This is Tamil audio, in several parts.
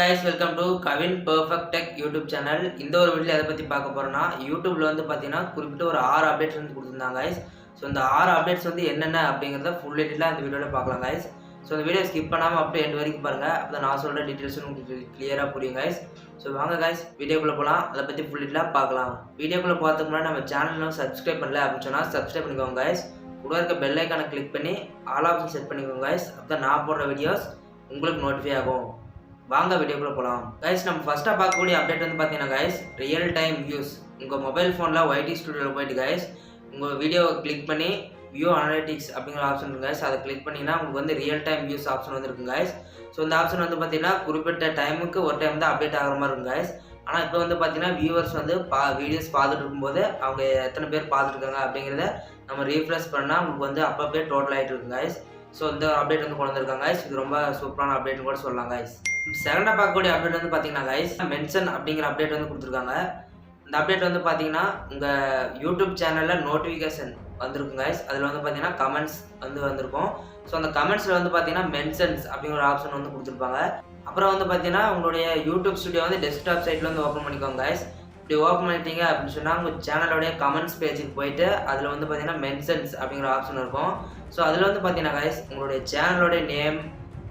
guys, welcome to Kavin Perfect Tech YouTube channel. இந்த ஒரு வீடியோல எதை பத்தி பார்க்க போறோம்னா YouTubeல வந்து பாத்தீங்கன்னா குறிப்பிட்ட ஒரு 6 அப்டேட்ஸ் வந்து கொடுத்திருந்தாங்க guys. சோ இந்த 6 அப்டேட்ஸ் வந்து என்னென்ன அப்படிங்கறத ஃபுல் டீடைலா இந்த வீடியோல பார்க்கலாம் guys. சோ இந்த வீடியோ ஸ்கிப் பண்ணாம அப்படியே எண்ட் வரைக்கும் பாருங்க. அப்பதான் நான் சொல்ற டீடைல்ஸ் உங்களுக்கு கிளியரா புரியும் guys. சோ வாங்க guys, வீடியோக்குள்ள போலாம். அத பத்தி ஃபுல் டீடைலா பார்க்கலாம். வீடியோக்குள்ள போறதுக்கு முன்னாடி நம்ம சேனலை சப்ஸ்கிரைப் பண்ணல அப்படினு சொன்னா சப்ஸ்கிரைப் பண்ணிக்கோங்க guys. கூட இருக்க பெல் ஐகானை கிளிக் பண்ணி ஆல் ஆப்ஷன் செட் பண்ணிக்கோங்க guys. அப்பதான் நான் போடுற வீடியோஸ் உங்களுக்கு நோட்டிஃபை ஆகும். வாங்க வீடியோக்குள்ள போலாம் गाइस. நம்ம ஃபர்ஸ்டா பார்க்கக்கூடிய அப்டேட் வந்து பாத்தீங்கன்னா गाइस, ரியல் டைம் வியூஸ். உங்க மொபைல் ஃபோன்ல YT ஸ்டுடியோல போய்ட்டு गाइस உங்க வீடியோவை கிளிக் பண்ணி வியூ அனலிட்டிக்ஸ் அப்படிங்கிற ஆப்ஷன் இருக்கு गाइस. அதை கிளிக் பண்ணீங்கன்னா உங்களுக்கு வந்து ரியல் டைம் வியூஸ் ஆப்ஷன் வந்து இருக்கு गाइस. சோ இந்த ஆப்ஷன் வந்து பாத்தீங்கன்னா குறிப்பிட்ட டைமுக்கு ஒரு டைம் தான் அப்டேட் ஆகுற மாதிரி இருக்கும் गाइस. ஆனா இப்போ வந்து பாத்தீங்கன்னா வியூவர்ஸ் வந்து வீடியோஸ் பார்த்துட்டு இருக்கும்போது அவங்க எத்தனை பேர் பார்த்துட்டு இருக்காங்க அப்படிங்கறத நம்ம ரீஃப்ரெஷ் பண்ணா உங்களுக்கு வந்து அப்பப்பே டோட்டல் ஆயிட்டு இருக்கு गाइस. சோ இந்த அப்டேட் வந்து கொண்டு வந்திருக்காங்க गाइस. இது ரொம்ப சூப்பரான அப்டேட்னு கூட சொல்லலாம் गाइस. செகண்டா பார்க்கக்கூடிய அப்டேட் வந்து பாத்தீங்கன்னா गाइस, மென்ஷன் அப்படிங்கிற அப்டேட் வந்து கொடுத்திருக்காங்க. இந்த அப்டேட் வந்து பாத்தீங்கன்னா உங்க YouTube சேனல்ல நோட்டிஃபிகேஷன் வந்திருக்கும் गाइस. அதுல வந்து பாத்தீங்கன்னா கமெண்ட்ஸ் வந்து வந்திருக்கும். சோ அந்த கமெண்ட்ஸ்ல வந்து பாத்தீங்கன்னா மென்ஷன்ஸ் அப்படிங்கிற ஆப்ஷன் வந்து கொடுத்திருப்பாங்க. அப்புறம் வந்து பாத்தீங்கன்னா உங்களுடைய YouTube ஸ்டுடியோ வந்து டெஸ்க்டாப் சைட்ல வந்து ஓபன் பண்ணிக்கோங்க गाइस. இப்படி ஓபன் பண்ணிட்டீங்க அப்படின்னு சொன்னா உங்க சேனலோட கமெண்ட்ஸ் பேஜுக்கு போயிட்டு அதுல வந்து பாத்தீங்கன்னா மென்ஷன்ஸ் அப்படிங்கிற ஆப்ஷன் இருக்கும். சோ அதுல வந்து பாத்தீங்கன்னா गाइस உங்களுடைய சேனலோட நேம்,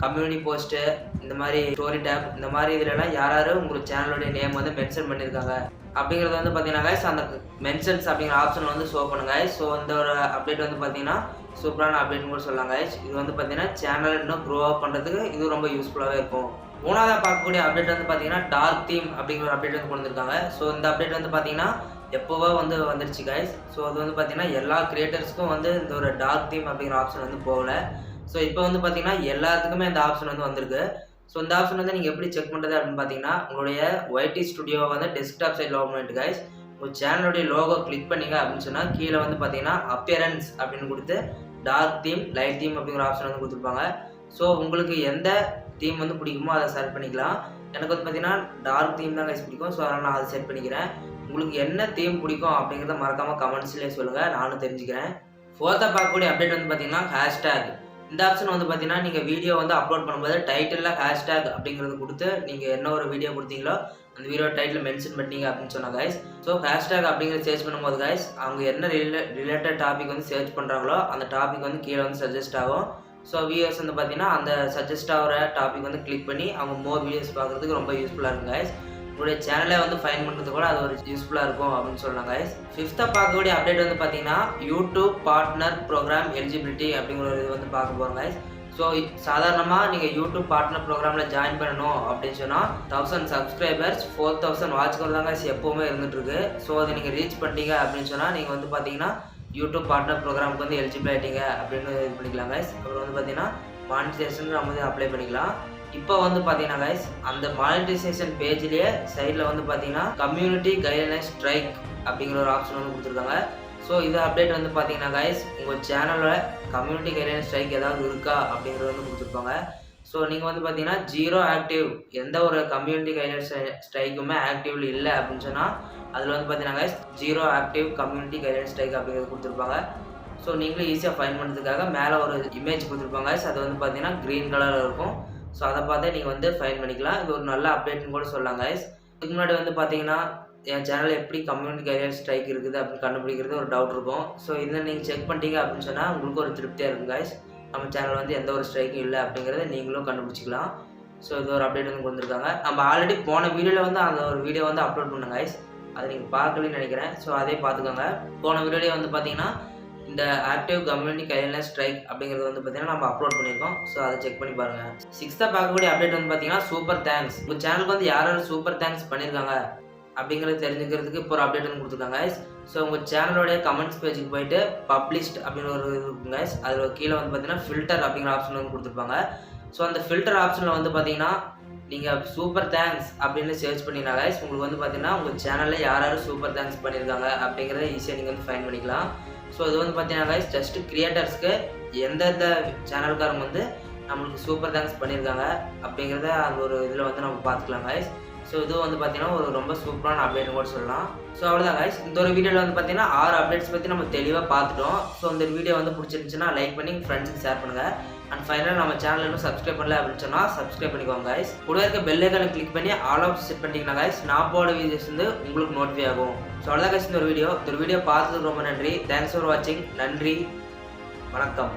கம்யூனிட்டி போஸ்ட், இந்த மாதிரி ஸ்டோரி டேப், இந்த மாதிரி இதுல எல்லாம் யாராரு உங்க சேனலோட நேம் வந்து மென்ஷன் பண்ணிருக்காங்க அப்படிங்கறது வந்து பாத்தீங்கன்னா गाइस அந்த மென்ஷன்ஸ் அப்படிங்கிற ஆப்ஷன் வந்து ஷோ பண்ணுங்க गाइस. சோ இந்த ஒரு அப்டேட் வந்து பாத்தீங்கன்னா சூப்பரான அப்டேட்னு கூட சொல்லலாம் गाइस. இது வந்து பாத்தீங்கன்னா சேனல் இன்னும் க்ரோ அப் பண்றதுக்கு இது ரொம்ப யூஸ்ஃபுல்லாவே இருக்கும். மூணாவதா பார்க்கக்கூடிய அப்டேட் வந்து பாத்தீங்கன்னா டார்க் தீம் அப்படிங்கிற அப்டேட் வந்து கொண்டு வந்திருக்காங்க. சோ இந்த அப்டேட் வந்து பாத்தீங்கன்னா எப்போவோ வந்து வந்துருச்சு गाइस. சோ அது வந்து பாத்தீங்கன்னா எல்லா கிரியேட்டர்ஸ்க்கும் வந்து இந்த ஒரு டார்க் தீம் அப்படிங்கிற ஆப்ஷன் வந்து போகல. ஸோ இப்போ வந்து பார்த்தீங்கன்னா எல்லாத்துக்குமே இந்த ஆப்ஷன் வந்து வந்திருக்கு. ஸோ இந்த ஆப்ஷன் வந்து நீங்கள் எப்படி செக் பண்ணுறது அப்படின்னு பார்த்தீங்கன்னா உங்களுடைய YT ஸ்டுடியோவை வந்து டெஸ்க்டாப் சைடில் ஓப்பன் பண்ணிட்டு गाइस உங்கள் சேனலுடைய லோகோ கிளிக் பண்ணீங்க அப்படின்னு சொன்னால் கீழே வந்து பார்த்தீங்கன்னா அப்பியரன்ஸ் அப்படின்னு கொடுத்து டார்க் தீம், லைட் தீம் அப்படிங்கிற ஆப்ஷன் வந்து கொடுத்துருப்பாங்க. ஸோ உங்களுக்கு எந்த தீம் வந்து பிடிக்குமோ அதை செலக்ட் பண்ணிக்கலாம். எனக்கு வந்து பார்த்தீங்கன்னா டார்க் தீம் தான் गाइस பிடிக்கும். ஸோ அதனால் நான் அதை செட் பண்ணிக்கிறேன். உங்களுக்கு என்ன தீம் பிடிக்கும் அப்படிங்கிறத மறக்காமல் கமெண்ட்ஸ்லேயே சொல்லுங்கள், நானும் தெரிஞ்சுக்கிறேன். ஃபோர்த்தாக பார்க்கக்கூடிய அப்டேட் வந்து பார்த்தீங்கன்னா ஹேஷ்டேக். இந்த ஆப்ஷன் வந்து பார்த்தீங்கன்னா நீங்கள் வீடியோ வந்து அப்லோட் பண்ணும்போது டைட்டிலில் ஹேஷ்டேக் அப்படிங்கிறது கொடுத்து நீங்கள் என்ன ஒரு வீடியோ கொடுத்தீங்களோ அந்த வீடியோ டைட்டில் மென்ஷன் பண்ணீங்க அப்படின்னு சொன்னால் गाइस. ஸோ ஹேஷ்டேக் அப்படிங்கிறது சர்ச் பண்ணும்போது गाइस அவங்க என்ன ரிலேட்டட் டாபிக் வந்து சர்ச் பண்ணுறாங்களோ அந்த டாபிக் வந்து கீழே வந்து சஜஸ்ட் ஆகும். ஸோ வியூவர்ஸ் வந்து பார்த்தீங்கன்னா அந்த சஜஸ்ட் ஆகிற டாபிக் வந்து கிளிக் பண்ணி அவங்க மோர் வீடியோஸ் பார்க்குறதுக்கு ரொம்ப யூஸ்ஃபுல்லாக இருக்கும் गाइस. உங்களுடைய சேனலை வந்து ஃபைன் பண்ணுறது கூட அது ஒரு யூஸ்ஃபுல்லாக இருக்கும் அப்படின்னு சொல்லலாம் गाइस. ஃபிஃப்த்தாக பார்க்கக்கூடிய அப்டேட் வந்து பார்த்தீங்கன்னா யூடியூப் பார்ட்னர் ப்ரோக்ராம் எலிஜிபிலிட்டி அப்படிங்கிற ஒரு இது வந்து பார்க்க போகிறோம் गाइस. ஸோ சாதாரணமாக நீங்கள் யூடியூப் பார்ட்னர் ப்ரோக்ராமில் ஜாயின் பண்ணணும் அப்படின்னு சொன்னால் 1000 சப்ஸ்கிரைபர்ஸ் 4000 வாட்ச்கள் தான் गाइस எப்போவுமே இருந்துட்டு இருக்கு. ஸோ அதை நீங்கள் ரீச் பண்ணிட்டீங்க அப்படின்னு சொன்னால் நீங்கள் வந்து பார்த்தீங்கன்னா யூடியூப் பார்ட்னர் ப்ரோக்ராமுக்கு வந்து எலிஜிபிள் ஆகிட்டீங்க அப்படின்னு இது பண்ணிக்கலாம் गाइस. அப்புறம் வந்து பார்த்தீங்கன்னா மானிட்டைசேஷன் நம்ம வந்து அப்ளை பண்ணிக்கலாம். இப்போ வந்து பார்த்தீங்கன்னா गाइस அந்த மானிட்டைசேஷன் பேஜ்லேயே சைடில் வந்து பார்த்தீங்கன்னா கம்யூனிட்டி கைட்லைன்ஸ் ஸ்ட்ரைக் அப்படிங்கிற ஒரு ஆப்ஷன் வந்து கொடுத்துருக்காங்க. ஸோ இது அப்டேட் வந்து பார்த்தீங்கன்னா गाइस உங்கள் சேனலோட கம்யூனிட்டி கைட்லைன்ஸ் ஸ்ட்ரைக் ஏதாவது இருக்கா அப்படிங்கிறது வந்து கொடுத்துருப்பாங்க. ஸோ நீங்கள் வந்து பார்த்தீங்கன்னா 0 ஆக்டிவ், எந்த ஒரு கம்யூனிட்டி கைட்லைன்ஸ் ஸ்ட்ரைக்குமே ஆக்டிவ்ல இல்லை அப்படின்னு சொன்னால் அதில் வந்து பார்த்தீங்கன்னா guys 0 active community guidelines strike அப்படிங்கிறது கொடுத்துருப்பாங்க. ஸோ நீங்களும் ஈஸியாக ஃபைன் பண்ணுறதுக்காக மேலே ஒரு இமேஜ் கொடுத்துருப்பாங்க गाइस. அது வந்து பார்த்தீங்கன்னா க்ரீன் கலரில் இருக்கும். ஸோ அதை பார்த்தே நீங்கள் வந்து ஃபைன் பண்ணிக்கலாம். இது ஒரு நல்ல அப்டேட்னு கூட சொல்லலாம் गाइस. இதுக்கு முன்னாடி வந்து பார்த்தீங்கன்னா என் சேனலில் எப்படி கம்யூனிட்டி கைட்லைன்ஸ் ஸ்ட்ரைக் இருக்குது அப்படின்னு கண்டுபிடிக்கிறது ஒரு டவுட் இருக்கும். ஸோ இதை நீங்கள் செக் பண்ணிட்டீங்க அப்படின்னு சொன்னால் உங்களுக்கு ஒரு திருப்தியாக இருக்கும் गाइस. நம்ம சேனல் வந்து எந்த ஒரு ஸ்ட்ரைக்கும் இல்லை அப்படிங்கிறத நீங்களும் கண்டுபிடிச்சிக்கலாம். ஸோ இது ஒரு அப்டேட் வந்து கொடுத்துருக்காங்க. நம்ம ஆல்ரெடி போன வீடியோவில் வந்து அந்த ஒரு வீடியோ வந்து அப்லோட் பண்ணோம் गाइस. அதை நீங்கள் பார்க்கலன்னு நினைக்கிறேன். ஸோ அதே பார்த்துக்கோங்க. போன வீடியோலேயே வந்து பார்த்தீங்கன்னா இந்த ஆக்டிவ் கம்யூனிட்டி கைட்லைன்ஸ் ஸ்ட்ரைக் அப்படிங்கிறது வந்து பார்த்தீங்கன்னா நம்ம அப்லோட் பண்ணியிருக்கோம். ஸோ அதை செக் பண்ணி பாருங்கள். சிக்ஸ்த்தாக பார்க்கக்கூடிய அப்டேட் வந்து பார்த்தீங்கன்னா சூப்பர் தேங்க்ஸ். உங்கள் சேனலுக்கு வந்து யார் சூப்பர் தேங்க்ஸ் பண்ணியிருக்காங்க அப்படிங்கிறது தெரிஞ்சுக்கிறதுக்கு இப்போ ஒரு அப்டேட் வந்து கொடுத்துருக்காங்க गाइस. ஸோ உங்கள் சேனலோடைய கமெண்ட்ஸ் பேஜுக்கு போயிட்டு பப்ளிஷ்ட் அப்படின்னு ஒரு இது இருக்கும் गाइस. அதில் கீழே வந்து பார்த்தீங்கன்னா ஃபில்டர் அப்படிங்கிற ஆப்ஷன் வந்து கொடுத்துருப்பாங்க. ஸோ அந்த ஃபில்டர் ஆப்ஷனில் வந்து பார்த்தீங்கன்னா நீங்கள் சூப்பர் தேங்க்ஸ் அப்படின்னு சர்ச் பண்ணினா गाइस உங்களுக்கு வந்து பார்த்தீங்கன்னா உங்கள் சேனலில் யார் சூப்பர் தேங்க்ஸ் பண்ணியிருக்காங்க அப்படிங்கிறத ஈஸியாக நீங்கள் வந்து ஃபைன் பண்ணிக்கலாம். ஸோ இது வந்து பார்த்தீங்கன்னா गाइस ஜஸ்ட் கிரியேட்டர்ஸ்க்கு எந்தெந்த சேனல்காரங்க வந்து நம்மளுக்கு சூப்பர் தேங்க்ஸ் பண்ணியிருக்காங்க அப்படிங்கிறத அந்த ஒரு இதில் வந்து நம்ம பார்த்துக்கலாம் गाइस. ஸோ இது வந்து பார்த்தீங்கன்னா ஒரு ரொம்ப சூப்பரான அப்டேட் கூட சொல்லலாம். ஸோ அவ்வளோதான் கைஸ், இந்த ஒரு வீடியோவில் வந்து பார்த்தீங்கன்னா 6 அப்டேட்ஸ் பற்றி நம்ம தெளிவாக பார்த்துட்டோம். ஸோ இந்த வீடியோ வந்து பிடிச்சிருந்துச்சுன்னா லைக் பண்ணி ஃப்ரெண்ட்ஸுக்கு ஷேர் பண்ணுங்கள். அண்ட் ஃபைனலாக நம்ம சேனல் இன்னும் சப்ஸ்கிரைப் பண்ணல அப்படின்னு சொன்னால் சப்ஸ்கிரைப் பண்ணிக்கோங்க கைஸ். கூட இருக்க பெல் ஐக்கானை கிளிக் பண்ணி ஆல் ஆஃப் செட் பண்ணிட்டீங்கன்னா கைஸ் நான் போட வீடியோஸ் வந்து உங்களுக்கு நோட்டிஃபை ஆகும். ஸோ அவ்வளோதான் கைஸ் இந்த ஒரு வீடியோ பார்த்ததுக்கு ரொம்ப நன்றி. தேங்க்ஸ் ஃபார் வாட்சிங். நன்றி, வணக்கம்.